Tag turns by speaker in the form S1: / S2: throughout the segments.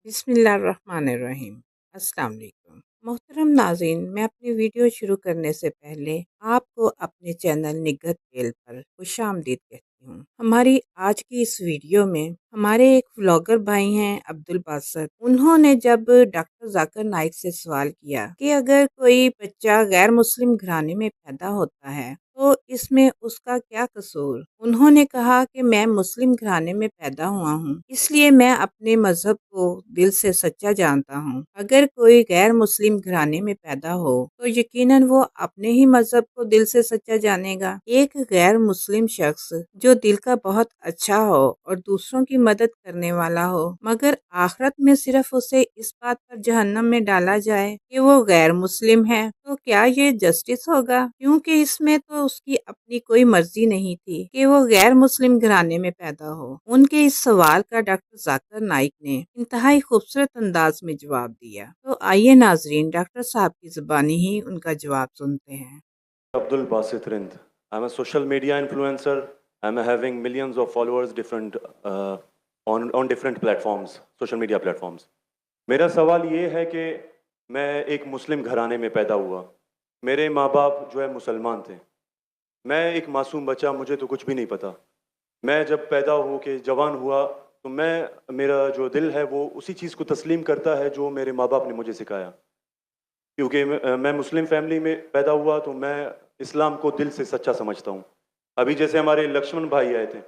S1: बिस्मिल्लाहिर्रहमानिर्रहीम। अस्सलाम वालेकुम। मोहतरम नाज़रीन, मैं अपनी वीडियो शुरू करने से पहले आपको अपने चैनल निगहत टेल पर खुशामदीद कहती हूँ। हमारी आज की इस वीडियो में हमारे एक व्लॉगर भाई हैं अब्दुल बासित। उन्होंने जब डॉक्टर जाकिर नाइक से सवाल किया कि अगर कोई बच्चा गैर मुस्लिम घराने में पैदा होता है तो इसमें उसका क्या कसूर। उन्होंने कहा कि मैं मुस्लिम घराने में पैदा हुआ हूँ, इसलिए मैं अपने मजहब को दिल से सच्चा जानता हूँ। अगर कोई गैर मुस्लिम घराने में पैदा हो तो यकीनन वो अपने ही मजहब को दिल से सच्चा जानेगा। एक गैर मुस्लिम शख्स जो दिल का बहुत अच्छा हो और दूसरों की मदद करने वाला हो, मगर आखिरत में सिर्फ उसे इस बात पर जहन्नम में डाला जाए कि वो गैर मुस्लिम है, तो क्या ये जस्टिस होगा? क्योंकि इसमें तो उसकी अपनी कोई मर्जी नहीं थी कि वो गैर मुस्लिम घराने में पैदा हो। उनके इस सवाल का डॉक्टर जाकिर नाइक ने इंतहाई खूबसूरत अंदाज में जवाब दिया। तो आइए नाजरीन, डॉक्टर साहब की जुबानी ही उनका जवाब सुनते हैं।
S2: Abdul Basit Rind. I'm a social media influencer. I'm having millions of followers different on different platforms, social media platforms. मेरा सवाल ये है कि मैं एक मुस्लिम घराने में पैदा हुआ। मेरे माँ बाप जो है मुसलमान थे। मैं एक मासूम बच्चा, मुझे तो कुछ भी नहीं पता। मैं जब पैदा हो के जवान हुआ तो मेरा जो दिल है वो उसी चीज़ को तस्लीम करता है जो मेरे माँ बाप ने मुझे सिखाया। क्योंकि मैं मुस्लिम फैमिली में पैदा हुआ तो मैं इस्लाम को दिल से सच्चा समझता हूँ। अभी जैसे हमारे लक्ष्मण भाई आए थे,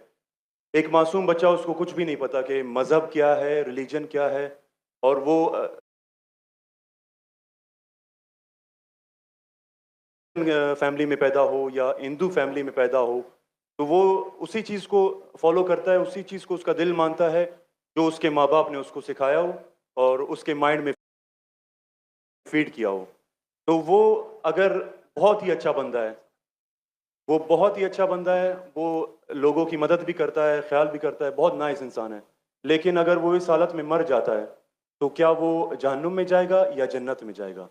S2: एक मासूम बच्चा, उसको कुछ भी नहीं पता कि मज़हब क्या है, रिलीजन क्या है, और वो फैमिली में पैदा हो या हिंदू फैमिली में पैदा हो, तो वो उसी चीज़ को फॉलो करता है, उसी चीज़ को उसका दिल मानता है जो उसके माँ बाप ने उसको सिखाया हो और उसके माइंड में फीड किया हो। तो वो अगर बहुत ही अच्छा बंदा है, वो बहुत ही अच्छा बंदा है, वो लोगों की मदद भी करता है, ख्याल भी करता है, बहुत नाइस इंसान है। लेकिन अगर वो इस हालत में मर जाता है तो क्या वो जहन्नुम में जाएगा या जन्नत में जाएगा?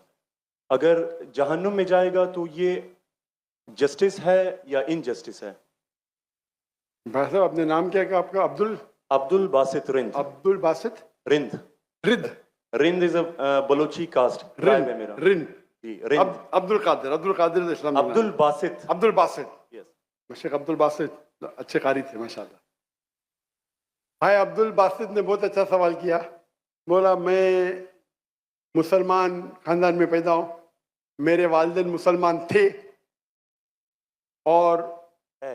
S2: अगर जहन्नुम में जाएगा तो ये जस्टिस है या इनजस्टिस है?
S3: भाई साहब, अपने नाम क्या है का आपका? अब्दुल
S2: अब्दुल बासित रिंद।
S3: अब्दुल बासित
S2: रिंद।
S3: रिद
S2: Rind is a Balochi caste tribe है मेरा।
S3: रिन
S2: जी, रिंद।
S3: अब्दुल कादिर इस्लाम
S2: अब्दुल बासित।
S3: अब्दुल बासित।
S2: यस।
S3: शेख अब्दुल बासित अच्छे कारी थे माशाल्लाह। भाई अब्दुल बासित ने बहुत अच्छा सवाल किया। बोला मैं मुसलमान खानदान में पैदा हूँ, मेरे वालिदैन मुसलमान थे और
S2: है,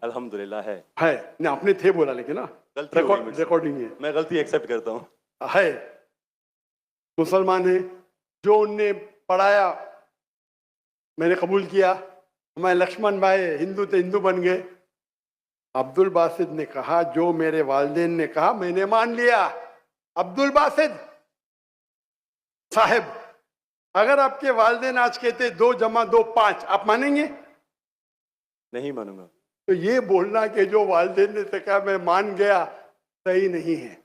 S2: अल्हम्दुलिल्लाह है।
S3: नहीं, अपने थे बोला, लेकिन ना
S2: गलती हो गई मुझसे।
S3: रिकॉर्डिंग है।
S2: मैं गलती एक्सेप्ट करता हूँ।
S3: है, मुसलमान है। जो उनने पढ़ाया मैंने कबूल किया। हमारे लक्ष्मण भाई हिंदू थे, हिंदू बन गए। अब्दुल बासित ने कहा जो मेरे वालिदैन ने कहा मैंने मान लिया। अब्दुल बासित साहब, अगर आपके वालिदैन आज कहते 2 जमा 2 5, आप मानेंगे?
S2: नहीं मानूंगा।
S3: तो ये बोलना कि जो वालिदैन ने कहा मैं मान गया, सही नहीं है।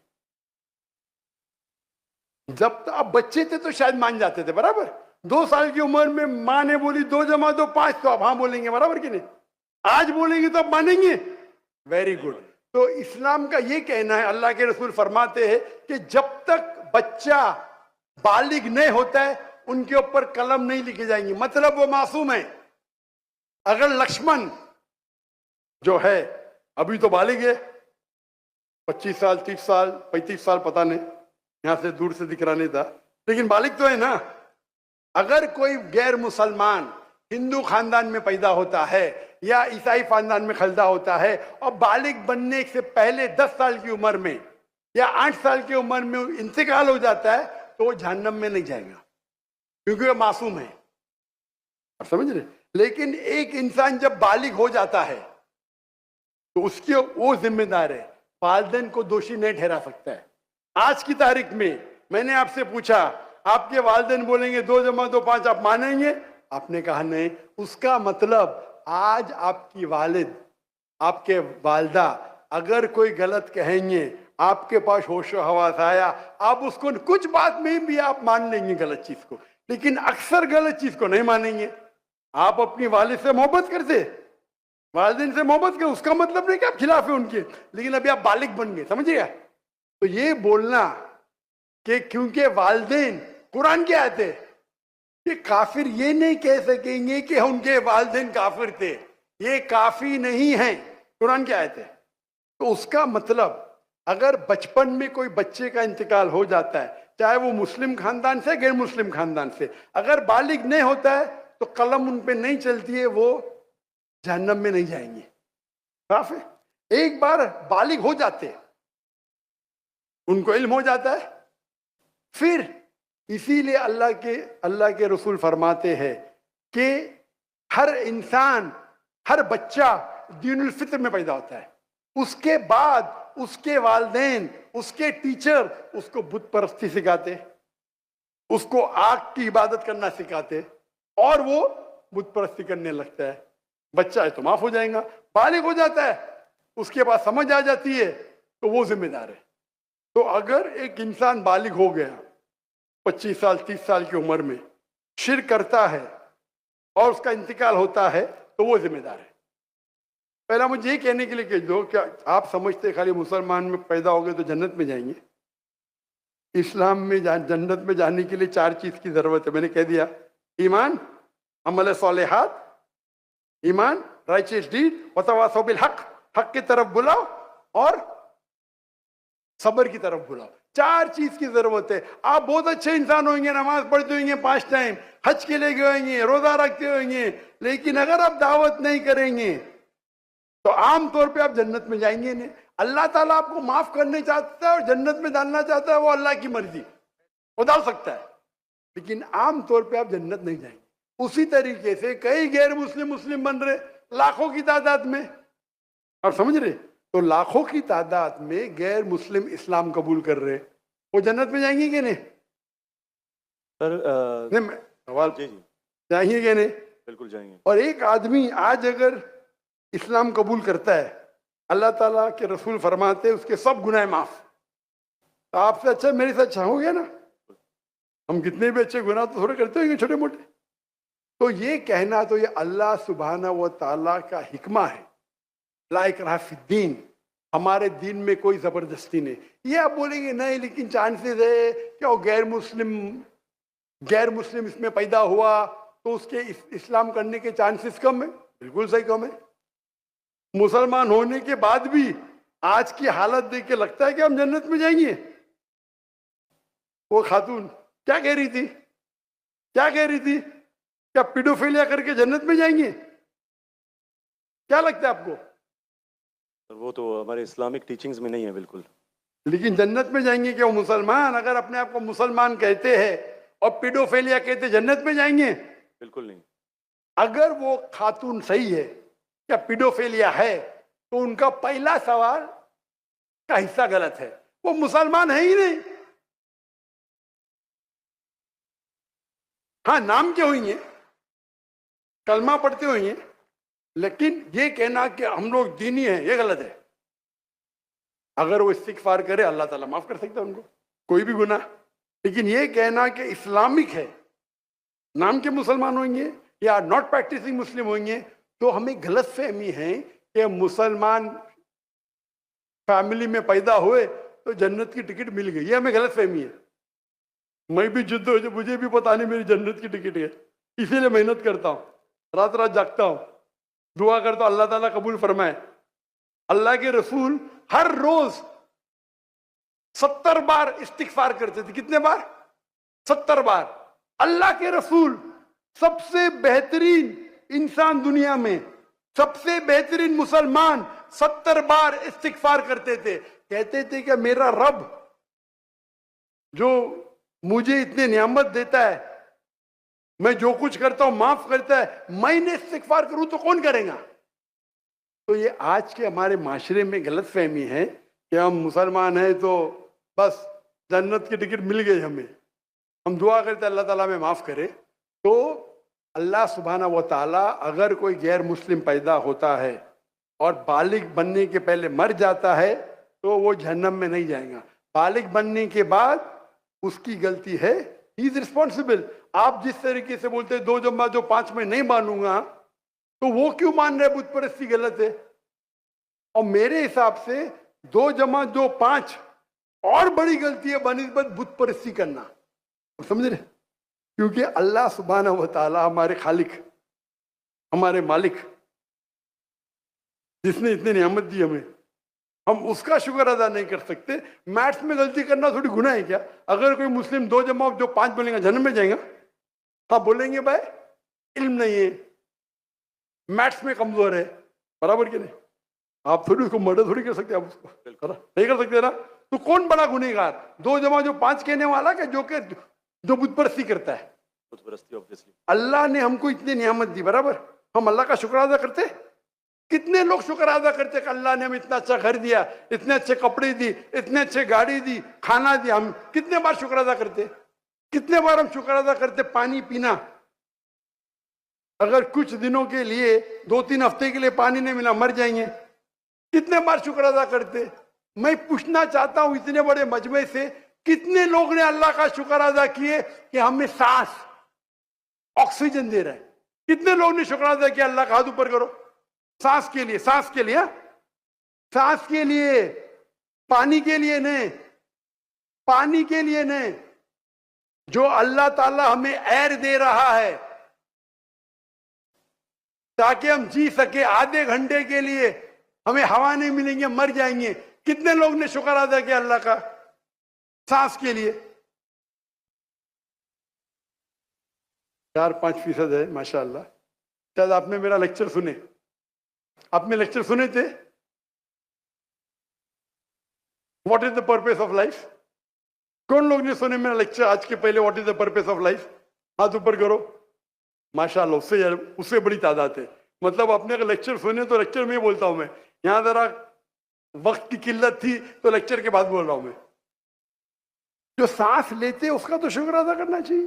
S3: जब तो आप बच्चे थे तो शायद मान जाते थे, बराबर। 2 साल की उम्र में माँ ने बोली 2 जमा 2 5, तो आप हाँ बोलेंगे, बराबर कि नहीं? आज बोलेंगे तो आप मानेंगे। Very good. तो इस्लाम का ये कहना है, अल्लाह के रसूल फरमाते हैं कि जब तक बच्चा बालिग नहीं होता है उनके ऊपर कलम नहीं लिखे जाएंगे, मतलब वो मासूम है। अगर लक्ष्मण जो है अभी तो बालिग है, 25 साल 30 साल 35 साल पता नहीं, यहां से दूर से दिख रहा नहीं था, लेकिन बालिग तो है ना। अगर कोई गैर मुसलमान हिंदू खानदान में पैदा होता है या ईसाई खानदान में पैदा होता है और बालिग बनने से पहले 10 साल की उम्र में या 8 साल की उम्र में इंतकाल हो जाता है तो वो जहन्नम में नहीं जाएगा, क्योंकि वो मासूम है। आप समझ रहे? लेकिन एक इंसान जब बालिग हो जाता है तो उसकी वो जिम्मेदार है, वालिदैन को दोषी नहीं ठहरा सकता है। आज की तारीख में मैंने आपसे पूछा, आपके वालिदैन बोलेंगे 2 जमा 2 5, आप मानेंगे? आपने कहा नहीं। उसका मतलब आज आपकी वालिद, आपके वालदा अगर कोई गलत कहेंगे, आपके पास होश हवास आया, आप उसको कुछ बात में भी आप मान लेंगे गलत चीज को, लेकिन अक्सर गलत चीज को नहीं मानेंगे। आप अपनी वालिद से मोहब्बत करते, वालिदैन से मोहब्बत कर, उसका मतलब नहीं कि आप खिलाफ है उनके, लेकिन अभी आप बालिग बन गए, समझिएगा। तो ये बोलना कि क्योंकि वालदेन, कुरान की आयत है कि काफिर ये नहीं कह सकेंगे कि उनके वालदेन काफिर थे, ये काफी नहीं है, कुरान की आयत है। तो उसका मतलब अगर बचपन में कोई बच्चे का इंतकाल हो जाता है, चाहे वो मुस्लिम खानदान से गैर मुस्लिम खानदान से, अगर बालिग नहीं होता है तो कलम उन पे नहीं चलती है, वो जहन्नम में नहीं जाएंगे। साफ है। एक बार बालिग हो जाते हैं, उनको इल्म हो जाता है, फिर इसीलिए अल्लाह के रसूल फरमाते हैं कि हर इंसान, हर बच्चा दीनुल फित्र में पैदा होता है, उसके बाद उसके वालिदैन, उसके टीचर उसको बुत परस्ती सिखाते, उसको आग की इबादत करना सिखाते, और वो बुत परस्ती करने लगता है। बच्चा है तो माफ हो जाएगा, बालिग हो जाता है, उसके बाद समझ आ जाती है, तो वो जिम्मेदार है। तो अगर एक इंसान बालिग हो गया 25 साल 30 साल की उम्र में, शिर्क करता है और उसका इंतकाल होता है, तो वो जिम्मेदार है। पहला मुझे ये कहने के लिए कह दो, क्या आप समझते खाली मुसलमान में पैदा हो गए तो जन्नत में जाएंगे? इस्लाम में जन्नत में जाने के लिए 4 चीज की जरूरत है, मैंने कह दिया। ईमान, अमल सालेहात, ईमान, राइचियस डीड, वतवासौ बिल हक, हक की तरफ बुलाओ और सब्र की तरफ बुलाओ। 4 चीज की जरूरत है। आप बहुत अच्छे इंसान होंगे, नमाज पढ़ते होंगे 5 टाइम, हज के लिए गए होंगे, रोजा रखते होंगे, लेकिन अगर आप दावत नहीं करेंगे तो आमतौर पे आप जन्नत में जाएंगे नहीं। अल्लाह ताला आपको माफ करने चाहता है और जन्नत में डालना चाहता है, वो अल्लाह की मर्जी, वो डाल सकता है, लेकिन आमतौर पे आप जन्नत नहीं जाएंगे। उसी तरीके से कई गैर मुस्लिम बन रहे लाखों की तादाद में, आप समझ रहे? तो लाखों की तादाद में गैर मुस्लिम इस्लाम कबूल कर रहे, वो जन्नत में जाएंगे कि नहीं?
S2: सर
S3: सवाल
S2: जी जी
S3: जाएंगे कि नहीं?
S2: बिल्कुल जाएंगे।
S3: और एक आदमी आज अगर इस्लाम कबूल करता है, अल्लाह ताला के रसूल फरमाते उसके सब गुनाह माफ। तो आपसे अच्छा मेरे से अच्छा हो गया ना। हम कितने भी अच्छे गुनाह तो थोड़े करते होंगे, छोटे मोटे। तो ये कहना, तो ये अल्लाह सुब्हाना व तआला का हिकमा है, ला इकराह फिद्दीन, हमारे दीन में कोई जबरदस्ती नहीं। ये आप बोलेंगे नहीं लेकिन चांसेस है क्या वो गैर मुस्लिम इसमें पैदा हुआ तो उसके इस्लाम करने के चांसेस कम है। बिल्कुल सही कम है। मुसलमान होने के बाद भी आज की हालत देख के लगता है कि हम जन्नत में जाएंगे। वो खातून क्या कह रही थी, क्या पीडोफिलिया करके जन्नत में जाएंगे? क्या लगता है आपको?
S2: वो तो हमारे इस्लामिक टीचिंग्स में नहीं है बिल्कुल।
S3: लेकिन जन्नत में जाएंगे क्या वो मुसलमान? अगर अपने आप को मुसलमान कहते हैं और पीडोफिलिया कहते, जन्नत में जाएंगे?
S2: बिल्कुल नहीं।
S3: अगर वो खातून सही है, क्या पीडोफिलिया है, तो उनका पहला सवाल का हिस्सा गलत है। वो मुसलमान है ही नहीं। हाँ, नाम के होंगे, कलमा पढ़ते होंगे, लेकिन ये कहना कि हम लोग दीनी हैं, ये गलत है। अगर वो इस्तिगफार करे, अल्लाह ताला माफ कर सकता है उनको, कोई भी गुनाह। लेकिन ये कहना कि इस्लामिक है, नाम के मुसलमान होंगे या नॉट प्रैक्टिसिंग मुस्लिम होंगे, तो हमें गलत फहमी है कि मुसलमान फैमिली में पैदा हुए तो जन्नत की टिकट मिल गई। ये हमें गलत फहमी है। मैं भी जिद्द हो, मुझे भी पता नहीं मेरी जन्नत की टिकट है, इसीलिए मेहनत करता हूँ, रात रात जागता हूँ, दुआ करता हूँ अल्लाह ताला कबूल फरमाए। अल्लाह के रसूल हर रोज 70 बार इस्तिगफार करते थे। कितने बार? 70 बार। अल्लाह के रसूल सबसे बेहतरीन इंसान दुनिया में, सबसे बेहतरीन मुसलमान 70 बार इस्तिगफार करते थे। कहते थे कि मेरा रब जो मुझे इतने नियामत देता है, मैं जो कुछ करता हूं माफ करता है, मैंने इस्तिगफार करूं तो कौन करेगा? तो ये आज के हमारे माशरे में गलत फहमी है कि हम मुसलमान हैं तो बस जन्नत की टिकट मिल गई हमें, हम दुआ करते अल्लाह ताला में माफ करे। तो अल्लाह सुब्हाना व तआला अगर कोई गैर मुस्लिम पैदा होता है और बालिग बनने के पहले मर जाता है तो वो जहन्नम में नहीं जाएगा। बालिग बनने के बाद उसकी गलती है, ही इज रिस्पॉन्सिबल। आप जिस तरीके से बोलते हैं 2 जमा 2 5 में नहीं मानूंगा, तो वो क्यों मान रहे बुत परस्ती गलत है? और मेरे हिसाब से 2 जमा 2 5 और बड़ी गलती है बनिस्बत बुत परस्ती करना, समझ रहे? क्योंकि अल्लाह सुब्हानहू व तआला हमारे खालिक, हमारे मालिक, जिसने इतनी नियामत दी हमें, हम उसका शुक्र अदा नहीं कर सकते। मैथ्स में गलती करना थोड़ी गुनाह है क्या? अगर कोई मुस्लिम 2 जमा जो 5 बोलेंगे जन्नत में जाएगा? हाँ बोलेंगे भाई इल्म नहीं है, मैथ्स में कमजोर है, बराबर कि नहीं? आप थोड़ी उसको मर्डर थोड़ी कर सकते, आप उसको नहीं कर सकते ना। तो कौन बड़ा गुनहगार, 2 जमा जो 5 कहने वाला क्या जो बुत परस्ती करता है?
S2: बुत परस्ती ऑब्वियसली।
S3: अल्लाह ने हमको इतनी नियामत दी, बराबर, हम अल्लाह का शुक्र अदा करते? कितने लोग शुक्र अदा करते कि अल्लाह ने हमें इतना अच्छा घर दिया, इतने अच्छे कपड़े दी, इतने अच्छे गाड़ी दी, खाना दिया? हम कितने बार शुक्र अदा करते? कितने बार हम शुक्र अदा करते? पानी पीना, अगर कुछ दिनों के लिए 2-3 हफ्ते के लिए पानी नहीं मिला मर जाएंगे, कितने बार शुक्र अदा करते? मैं पूछना चाहता हूं इतने बड़े मजमे से कितने लोग ने अल्लाह का शुक्र अदा किए कि हमें सांस ऑक्सीजन दे रहा है? कितने लोग ने शुक्र अदा किया? अल्लाह का हाथ ऊपर करो, सांस के लिए, सांस के लिए, सांस के लिए, पानी के लिए नहीं, पानी के लिए नहीं। जो अल्लाह ताला हमें एयर दे रहा है ताकि हम जी सके, आधे घंटे के लिए हमें हवा नहीं मिलेंगे मर जाएंगे, कितने लोग ने शुक्र अदा किया अल्लाह का सांस के लिए? 4-5% है माशाअल्लाह। शायद आपने मेरा लेक्चर सुने, आपने लेक्चर सुने थे what is the purpose of life? कौन लोग ने सुने मेरा लेक्चर आज के पहले? What is the purpose of life? हाथ ऊपर करो, माशाअल्लाह, उससे बड़ी तादाद है। मतलब आपने अगर लेक्चर सुने तो लेक्चर में बोलता हूं मैं, यहां जरा वक्त की किल्लत थी तो लेक्चर के बाद बोल रहा हूं मैं। जो सांस लेते उसका तो शुक्र अदा करना चाहिए।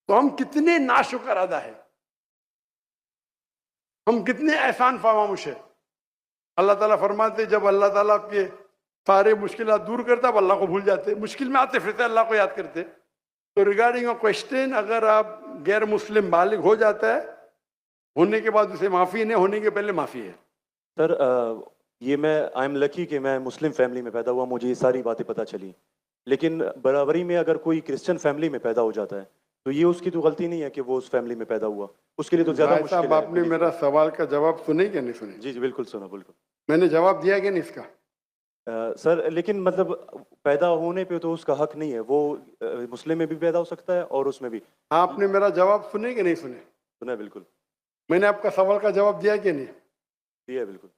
S3: तो हम कितने नाशुक्र अदा है, हम कितने एहसान फरामोश है। अल्लाह ताला फरमाते जब अल्लाह ताला आपके सारे मुश्किलात दूर करता अब अल्लाह को भूल जाते, मुश्किल में आते फिरते अल्लाह को याद करते। तो रिगार्डिंग अ क्वेश्चन, अगर आप गैर मुस्लिम बालिग हो जाता है, होने के बाद उसे माफी नहीं, होने के पहले माफी है।
S2: सर ये मैं आई एम लकी कि मैं मुस्लिम फैमिली में पैदा हुआ, मुझे ये सारी बातें पता चली। लेकिन बराबरी में अगर कोई क्रिश्चियन फैमिली में पैदा हो जाता है तो ये उसकी तो गलती नहीं है कि वो उस फैमिली में पैदा हुआ, उसके लिए तो ज्यादा मुश्किल है।
S3: आपने मेरा सवाल का जवाब सुने क्या नहीं सुने?
S2: जी जी बिल्कुल सुना, बिल्कुल
S3: मैंने जवाब दिया कि नहीं इसका?
S2: सर लेकिन मतलब पैदा होने पे तो उसका हक नहीं है, वो मुस्लिम में भी पैदा हो सकता है और उसमें भी।
S3: आपने मेरा जवाब सुने कि नहीं सुने?
S2: सुना है बिल्कुल।
S3: मैंने आपका सवाल का जवाब दिया कि नहीं?
S2: दिया है बिल्कुल।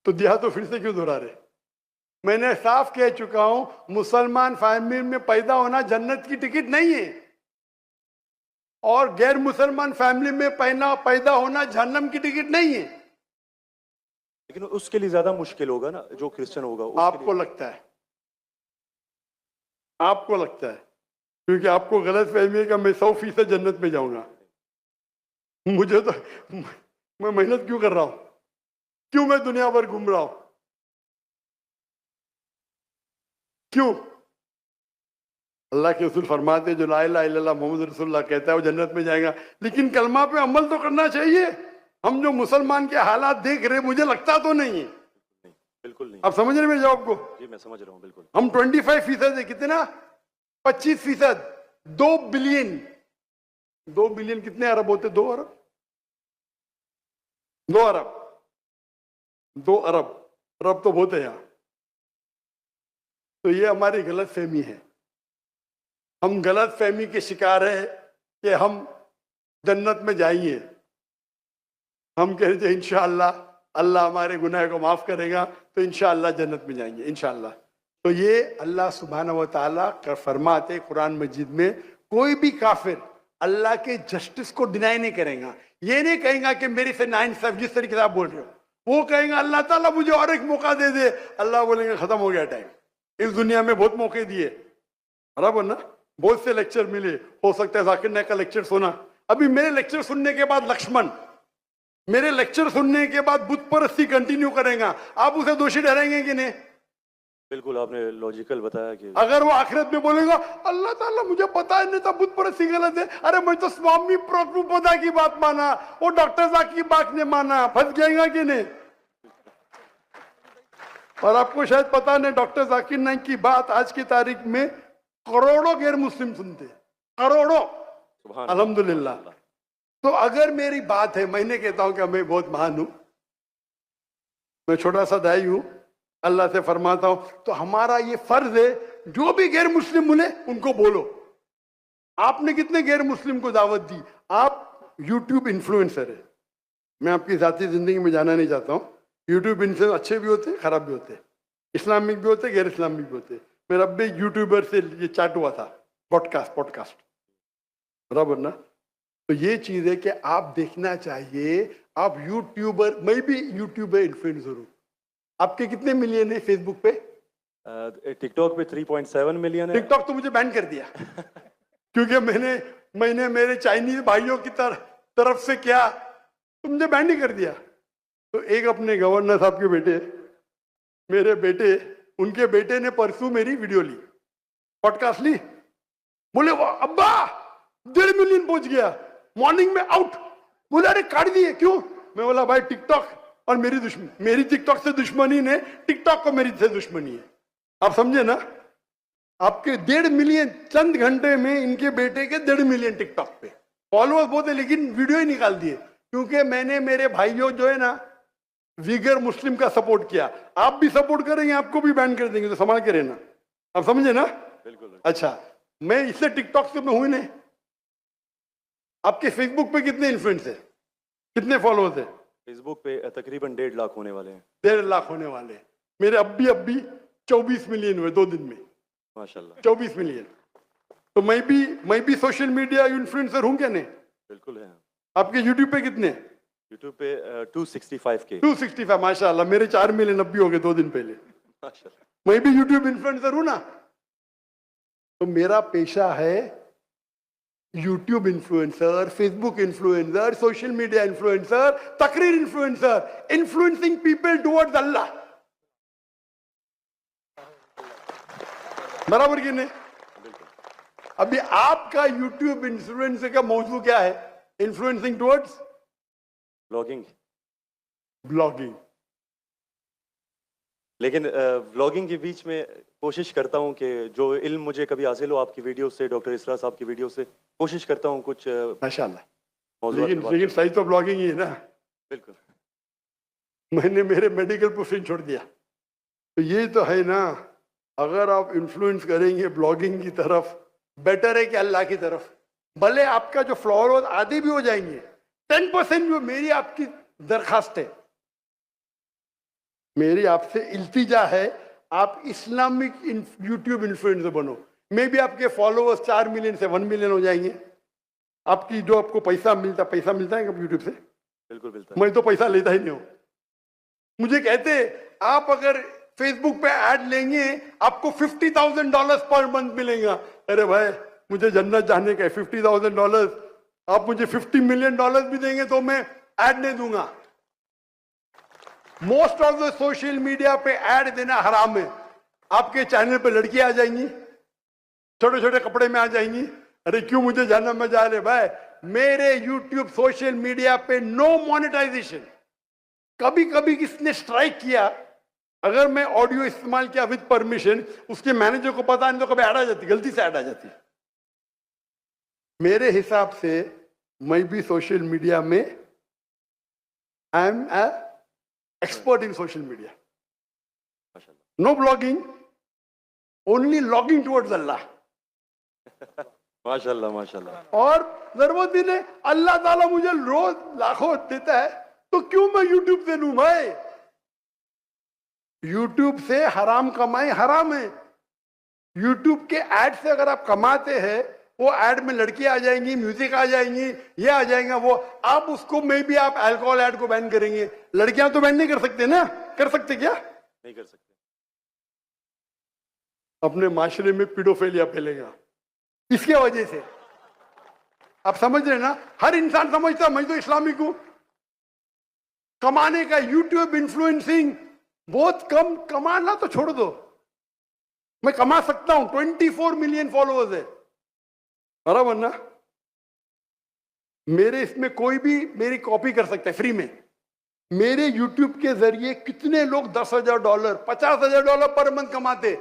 S3: तो दिया तो फिर से क्यों दोहरा रहे? मैंने साफ कह चुका हूं, मुसलमान फैमिली में पैदा होना जन्नत की टिकट नहीं है, और गैर मुसलमान फैमिली में पैदा होना जहन्नम की टिकट नहीं है।
S2: लेकिन उसके लिए ज्यादा मुश्किल होगा ना जो क्रिश्चियन होगा।
S3: आपको लगता है, आपको लगता है, क्योंकि आपको गलत फहमी है कि मैं 100% जन्नत में जाऊंगा। मुझे तो, मैं मेहनत क्यों कर रहा हूं, क्यों मैं दुनिया भर घूम रहा हूं, क्यों? अल्लाह के रसूल फरमाते जो ला इलाहा इल्लल्लाह मोहम्मद रसूलुल्लाह कहता है वो जन्नत में जाएगा। लेकिन कलमा पे अमल तो करना चाहिए। हम जो मुसलमान के हालात देख रहे, मुझे लगता तो नहीं है।
S2: बिल्कुल नहीं।
S3: आप समझ रहे मेरे जवाब को?
S2: जी मैं समझ रहा हूँ बिल्कुल।
S3: हम 25% है, कितना? 25%, 2 बिलियन। 2 बिलियन कितने अरब होते? 2 अरब, 2 अरब, 2 अरब, अरब तो बहुत है यहाँ। तो ये हमारी गलत फहमी है, हम गलत फहमी के शिकार है कि हम जन्नत में जाएंगे। हम कह रहे थे इंशाअल्लाह अल्लाह हमारे गुनाह को माफ करेगा तो इंशाअल्लाह जन्नत में जाएंगे इंशाअल्लाह। तो ये अल्लाह सुब्हानहू व तआला कर फरमाते कुरान मजीद में, कोई भी काफिर अल्लाह के जस्टिस को डिनाई नहीं करेगा। ये नहीं कहेगा कि मेरी से नाइंसाफ, जिस तरीके से आप बोल रहे हो, वो कहेगा अल्लाह ताला मुझे और एक मौका दे दे। अल्लाह बोलेंगे खत्म हो गया टाइम, इस दुनिया में बहुत मौके दिए, बराबर ना? बहुत से लेक्चर मिले, हो सकता है जाकिर नायक का लेक्चर सुना। अभी मेरे लेक्चर सुनने के बाद लक्ष्मण मेरे लेक्चर सुनने के बाद बुत परस्ती कंटिन्यू करेगा, आप उसे दोषी ठहराएंगे कि नहीं?
S2: बिल्कुल, आपने लॉजिकल बताया कि
S3: अगर वो आखिरत में बोलेगा अल्लाह ताला मुझे पता ही नहीं था बुत परस्ती गलत है, अरे मैं तो स्वामी प्रभुपदा की बात माना, वो डॉक्टर साहब की बात नहीं माना, फंस जाएगा कि नहीं? और आपको शायद पता नहीं, डॉक्टर जाकिर नाइक की बात आज की तारीख में करोड़ों गैर मुस्लिम सुनते हैं, करोड़ों।
S2: सुभान
S3: अल्हम्दुलिल्लाह।
S2: अल्लाह।
S3: तो अगर मेरी बात है, मैंने कहता हूं कि मैं बहुत महान हूं, मैं छोटा सा दाई हूं, अल्लाह से फरमाता हूं, तो हमारा ये फर्ज है, जो भी गैर मुस्लिम मिले उनको बोलो। आपने कितने गैर मुस्लिम को दावत दी? आप यूट्यूब इन्फ्लुएंसर है, मैं आपकी जाती जिंदगी में जाना नहीं चाहता हूं। यूट्यूब इन्फ्लुएंसर अच्छे भी होते हैं, खराब भी होते हैं, इस्लामिक भी होते हैं, गैर इस्लामिक भी होते हैं। मेरा अब भी यूट्यूबर से ये चैट हुआ था, पॉडकास्ट, बराबर ना? तो ये चीज है कि आप देखना चाहिए, आप यूट्यूबर, मैं भी यूट्यूबर इन्फ्लुएंसर हूं। आपके कितने मिलियन है फेसबुक पे?
S2: टिकटॉक पे 3.7 मिलियन है।
S3: टिकटॉक तो मुझे बैन कर दिया क्योंकि मैंने मेरे चाइनीज भाइयों की तरफ से क्या, तो मुझे बैन ही कर दिया। तो एक अपने गवर्नर साहब के बेटे, मेरे बेटे, उनके बेटे ने परसों मेरी वीडियो ली, पॉडकास्ट ली, बोले वाह अब्बा 1.5 मिलियन पहुंच गया, मॉर्निंग में आउट। बोले अरे काट दिए क्यों? मैं बोला भाई टिकटॉक और मेरी टिकटॉक से दुश्मनी ने, टिकटॉक को मेरी से दुश्मनी है। आप समझे ना? आपके 1.5 मिलियन चंद घंटे में, इनके बेटे के 1.5 मिलियन टिकटॉक पे फॉलोअर्स बहुत है, लेकिन वीडियो ही निकाल दिए क्योंकि मैंने मेरे भाइयों जो है ना विगर मुस्लिम का सपोर्ट किया। आप भी सपोर्ट करेंगे, आपको भी बैन कर देंगे, तो संभाल के रहना। आप समझे ना?
S2: बिल्कुल।
S3: अच्छा, मैं इससे टिकटॉक से मैं हुई नहीं। आपके फेसबुक पे कितने इन्फ्लुएंस है, कितने फॉलोअर्स है?
S2: फेसबुक पे तकरीबन 1.5 लाख होने वाले हैं।
S3: 1.5 लाख होने वाले। मेरे अब भी 24 मिलियन हुए 2 दिन में,
S2: माशाल्लाह।
S3: 24 मिलियन। तो मैं भी सोशल मीडिया इन्फ्लुएंसर हूं क्या? नहीं,
S2: बिल्कुल है।
S3: आपके यूट्यूब पे कितने?
S2: यूट्यूब पे 265 के।
S3: 265, माशाल्लाह। मेरे 4 मिलियन अब भी हो गए 2 दिन पहले।
S2: माशाल्लाह।
S3: मैं भी यूट्यूब इन्फ्लुएंसर हूं ना। तो मेरा पेशा है YouTube influencer, Facebook influencer, social media influencer, तकरीर इन्फ्लुएंसर, इन्फ्लुएंसिंग पीपल टुवर्ड्स अल्लाह। बराबर कि नहीं? अभी आपका यूट्यूब इन्फ्लुएंसर का मौजूद क्या है? Influencing towards blogging.
S2: लेकिन व्लॉगिंग के बीच में कोशिश करता हूं कि जो इल्म मुझे कभी हासिल हो आपकी वीडियो से, डॉक्टर इसरा साहब की वीडियो से, कोशिश करता हूं कुछ
S3: माशाल्लाह।
S2: मौजूद पे बात
S3: लेकिन सही तो ब्लॉगिंग ही है ना।
S2: बिल्कुल।
S3: मैंने मेरे मेडिकल प्रोफेशन छोड़ दिया, तो ये तो है ना। अगर आप इन्फ्लुएंस करेंगे ब्लॉगिंग की तरफ, बेटर है कि अल्लाह की तरफ। भले आपका जो फॉलोअर्स आधे भी हो जाएंगे, 10% जो मेरी आपकी दरखास्त है, मेरी आपसे इल्तिजा है, आप इस्लामिक यूट्यूब इन्फ्लुएंसर बनो। मे भी आपके फॉलोअर्स 4 मिलियन से 1 मिलियन हो जाएंगे। आपकी जो आपको पैसा मिलता है यूट्यूब से?
S2: बिल्कुल मिलता है।
S3: मैं तो पैसा लेता ही नहीं हूं। मुझे कहते आप अगर फेसबुक पे ऐड लेंगे आपको $50,000 पर मंथ मिलेगा। अरे भाई, मुझे जन्नत जाने का है, $50,000 आप मुझे $50 मिलियन भी देंगे तो मैं ऐड नहीं दूंगा। Most of the social media पे ऐड देना हराम है। आपके चैनल पे लड़कियां आ जाएंगी, छोटे छोटे कपड़े में आ जाएंगी। अरे क्यों मुझे जन्नत में जा रहे भाई? मेरे यूट्यूब सोशल मीडिया पे नो मोनेटाइजेशन। कभी कभी किसने स्ट्राइक किया, अगर मैं ऑडियो इस्तेमाल किया विद परमिशन, उसके मैनेजर को पता नहीं तो कभी ऐड आ जाती, गलती से ऐड आ जाती। मेरे हिसाब से मैं भी सोशल मीडिया में I am expert in social media. No blogging, only logging towards Allah.
S2: माशाल्लाह माशाल्लाह।
S3: और जरूरत ही नहीं, अल्लाह ताला मुझे रोज लाखों देता है, तो क्यों मैं यूट्यूब से लूं भाई? यूट्यूब से हराम कमाई हराम है। यूट्यूब के ऐड से अगर आप कमाते हैं, वो ऐड में लड़कियां आ जाएंगी, म्यूजिक आ जाएंगी, ये आ जाएगा वो, आप उसको में भी आप अल्कोहल ऐड को बैन करेंगे। लड़कियां तो बैन नहीं कर सकते ना? कर सकते क्या?
S2: नहीं कर सकते।
S3: अपने माशरे में पीडोफिलिया फैलेगा इसके वजह से। आप समझ रहे ना? हर इंसान समझता मैं तो इस्लामिक हूं। कमाने का यूट्यूब इन्फ्लुएंसिंग बहुत कम, कमाना तो छोड़ दो, मैं कमा सकता हूं। 24 मिलियन फॉलोअर्स है, बराबर ना? मेरे इसमें कोई भी मेरी कॉपी कर सकता है फ्री में। मेरे यूट्यूब के जरिए कितने लोग $10,000 $50,000 पर मंथ कमाते।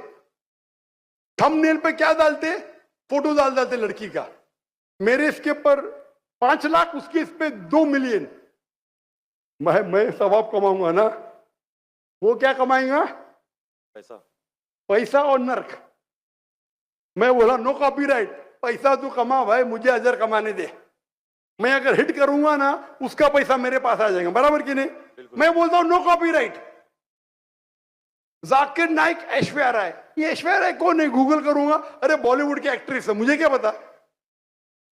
S3: थंबनेल पे क्या डालते? फोटो डाल डालते लड़की का। मेरे इसके पर 5 लाख, उसके इस पे 2 मिलियन। मैं सवाब कमाऊंगा ना, वो क्या कमाएगा?
S2: पैसा।
S3: पैसा और नर्क। मैं बोला नो कॉपीराइट, पैसा तू कमा भाई, मुझे अजर कमाने दे। मैं अगर हिट करूंगा ना, उसका पैसा मेरे पास आ जाएगा, बराबर कि नहीं? मैं बोलता हूं नो कॉपीराइट। जाकिर नाइक, ऐश्वर्या राय। ये ऐश्वर्या राय कौन है? गूगल करूंगा, अरे बॉलीवुड की एक्ट्रेस है, मुझे क्या पता?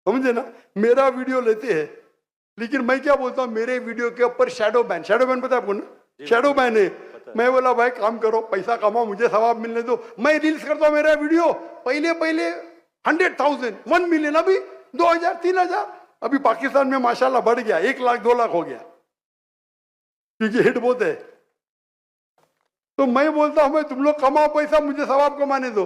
S3: समझे ना? मेरा वीडियो लेते हैं, लेकिन मैं क्या बोलता हूं, मेरे वीडियो के ऊपर शैडो बैन। शैडो बैन पता है आपको ना? शैडो बैन है। मैं बोला भाई काम करो, पैसा कमाओ, मुझे सवाब मिलने दो। मैं रील्स करता हूं, मेरा वीडियो पहले 100,000 1 मिलियन, अभी 2,000 3,000। अभी पाकिस्तान में माशाल्लाह बढ़ गया, 1 लाख 2 लाख हो गया, क्योंकि हिट बहुत है। तो मैं बोलता हूं, मैं तुम लोग कमाओ पैसा, मुझे सवाब कमाने दो।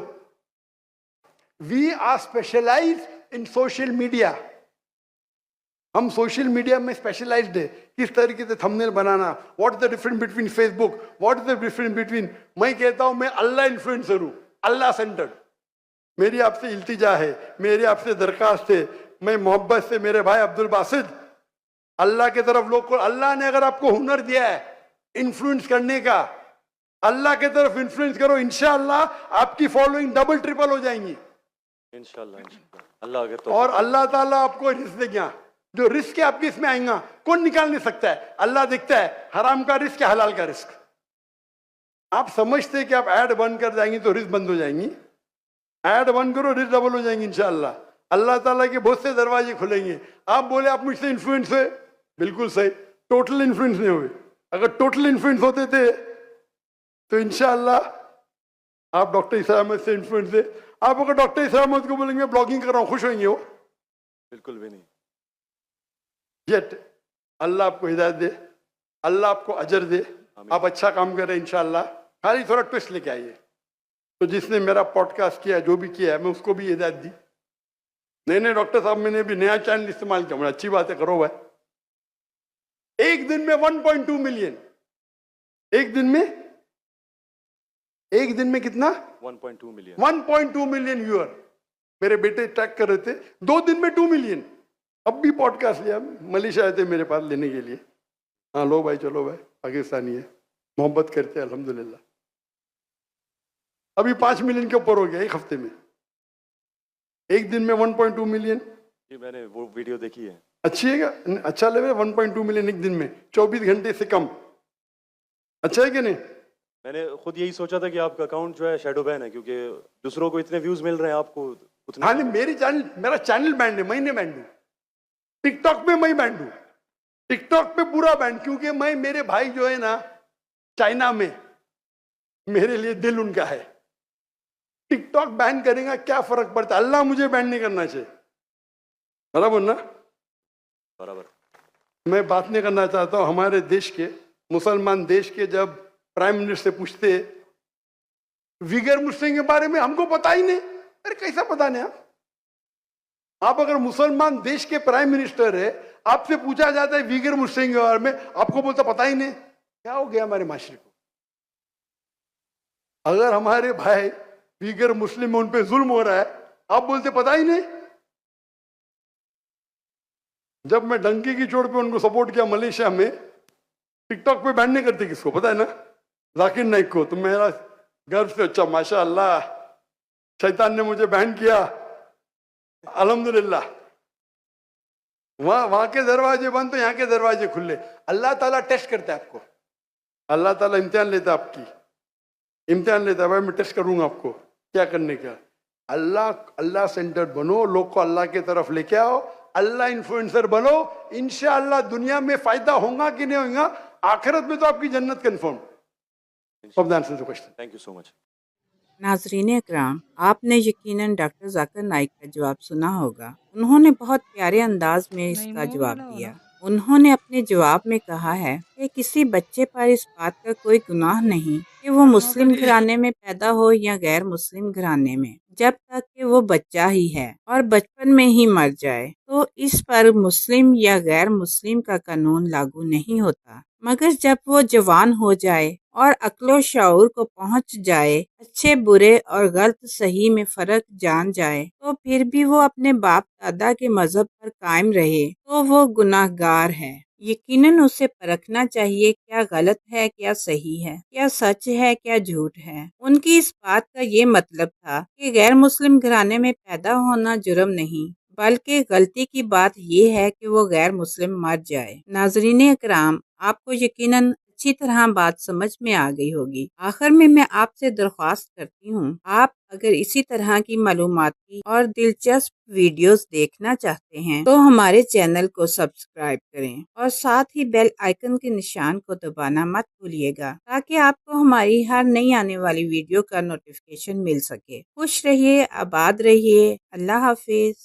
S3: We are specialise in social media. हम सोशल मीडिया में स्पेशलाइज्ड है, किस तरीके से थंबनेल बनाना, what is the difference between Facebook, what is the difference between. मैं कहता हूं मैं अल्लाह इन्फ्लुएंसर हूं, अल्लाह सेंटर्ड। मेरी आपसे इल्तिजा है, मेरी आपसे दरखास्त है, मैं मोहब्बत से मेरे भाई अब्दुल बासित, अल्लाह के तरफ लोग को, अल्लाह ने अगर आपको हुनर दिया है इन्फ्लुएंस करने का, अल्लाह के तरफ इन्फ्लुएंस करो, इंशाअल्लाह आपकी फॉलोइंग डबल ट्रिपल हो जाएंगी
S2: इंशाल्लाह इंशाल्लाह। अल्लाह अगर तो
S3: और अल्लाह ताला आपको रिस्क देगा। जो रिस्क है आपके इसमें आएगा, कौन निकाल नहीं सकता है? अल्लाह देखता है हराम का रिस्क है, हलाल का रिस्क। आप समझते कि आप ऐड बंद कर जाएंगी तो रिस्क बंद हो जाएंगी। ऐड बंद करो, रिस्क डबल हो जाएंगी इंशाअल्लाह। अल्लाह ताला के बहुत से दरवाजे खुलेंगे। आप बोले आप मुझसे इन्फ्लुएंस हुए, बिल्कुल सही, टोटल इन्फ्लुएंस नहीं हुए। अगर टोटल इन्फ्लुएंस होते थे तो इंशाअल्लाह आप डॉक्टर इसरा अहमद से इन्फ्लुएंस थे। आप अगर डॉक्टर इसरा अहमद को बोलेंगे ब्लॉगिंग कर रहा हूं, खुश होंगे वो?
S2: बिल्कुल भी नहीं।
S3: येट अल्लाह आपको हिदायत दे, अल्लाह आपको अजर दे, आप अच्छा काम करें इंशाअल्लाह। खाली थोड़ा ट्विस्ट लेके आइए। तो जिसने मेरा पॉडकास्ट किया, जो भी किया है, मैं उसको भी हिदायत दी। नहीं डॉक्टर साहब, मैंने भी नया चैनल इस्तेमाल किया। मैंने अच्छी बात है, करो भाई। एक दिन में 1.2 मिलियन, एक दिन में कितना?
S2: 1.2 मिलियन।
S3: 1.2 million viewer. मेरे बेटे ट्रैक कर रहे थे, 2 दिन में 2 मिलियन। अब भी पॉडकास्ट लिया, मलेशिया आए थे मेरे पास लेने के लिए। हाँ लो भाई, चलो भाई, पाकिस्तानी है, मोहब्बत करते हैं अल्हम्दुलिल्लाह। अभी 5 मिलियन के ऊपर हो गया एक हफ्ते में, एक दिन में 1.2 मिलियन।
S2: जी मैंने वो वीडियो देखी है।
S3: अच्छी है क्या? अच्छा लेवल 1.2 मिलियन एक दिन में, 24 घंटे से कम। अच्छा है कि नहीं?
S2: मैंने खुद यही सोचा था कि आपका अकाउंट जो है शैडो बैन है, क्योंकि दूसरों को इतने व्यूज मिल रहे हैं, आपको उतने।
S3: हाँ नहीं, मेरा चैनल बैंड है, मैं नहीं बैंड हूँ। टिकटॉक पे मैं बैंड हूँ, टिकटॉक पे पूरा बैंड, क्योंकि मेरे भाई जो है ना चाइना में, मेरे लिए दिल उनका है। टिकटॉक बैन करेगा क्या फर्क पड़ता है? अल्लाह मुझे बैन नहीं करना चाहिए, बराबर ना?
S2: बराबर।
S3: मैं बात नहीं करना चाहता हूँ हमारे देश के, मुसलमान देश के, जब प्राइम मिनिस्टर से पूछते विगर मुस्लिम के बारे में, हमको पता ही नहीं। अरे कैसा पता नहीं? आप अगर मुसलमान देश के प्राइम मिनिस्टर है, आपसे पूछा जाता है विगर मुस्लिम के बारे में, आपको बोलता पता ही नहीं। क्या हो गया हमारे माशरे को? अगर हमारे भाई विगर मुस्लिम में, उन पे जुल्म हो रहा है, आप बोलते पता ही नहीं। जब मैं डंकी की चोट पे उनको सपोर्ट किया मलेशिया में, टिकटॉक पे बैन नहीं करते, किसको पता है ना? जाकिर नाइक को। तो मेरा गर्व से, अच्छा माशाअल्लाह, शैतान ने मुझे बैन किया, अल्हम्दुलिल्लाह। वहां के दरवाजे बंद तो यहाँ के दरवाजे खुले। अल्लाह ताला टेस्ट करता है आपको, अल्लाह ताला इम्तिहान लेता है, आपकी इम्तिहान लेता है। भाई मैं टेस्ट करूंगा आपको क्या करने का। अल्लाह सेंटर्ड बनो, लोग को अल्लाह की तरफ लेके आओ, अल्लाह इन्फ्लुएंसर बनो। इंशाअल्लाह दुनिया में फायदा होगा कि नहीं होगा, आखिरत में तो आपकी जन्नत confirm.
S2: Thank you so much.
S1: नाजरीन अकराम, आपने यकीनन डॉक्टर जाकिर नाइक का जवाब सुना होगा। उन्होंने बहुत प्यारे अंदाज में इसका जवाब दिया। उन्होंने अपने जवाब में कहा है कि किसी बच्चे पर इस बात का कोई गुनाह नहीं कि वो मुस्लिम घराने में पैदा हो या गैर मुस्लिम घराने में, जब तक कि वो बच्चा ही है और बचपन में ही मर जाए तो इस पर मुस्लिम या गैर मुस्लिम का कानून लागू नहीं होता। मगर जब वो जवान हो जाए और अक्लो शऊर को पहुंच जाए, अच्छे बुरे और गलत सही में फर्क जान जाए, तो फिर भी वो अपने बाप दादा के मजहब पर कायम रहे तो वो गुनाहगार है। यकीनन उसे परखना चाहिए क्या गलत है क्या सही है, क्या सच है क्या झूठ है। उनकी इस बात का ये मतलब था कि गैर मुस्लिम घराने में पैदा होना जुर्म नहीं, बल्कि गलती की बात यह है कि वो गैर मुस्लिम मर जाए। नाजरीन इकराम, आपको यकीनन अच्छी तरह बात समझ में आ गई होगी। आखिर में मैं आपसे दरख्वास्त करती हूँ, आप अगर इसी तरह की मालूमाती और दिलचस्प वीडियोस देखना चाहते हैं तो हमारे चैनल को सब्सक्राइब करें और साथ ही बेल आइकन के निशान को दबाना मत भूलिएगा, ताकि आपको हमारी हर नई आने वाली वीडियो का नोटिफिकेशन मिल सके। खुश रहिए, आबाद रहिए। अल्लाह हाफिज।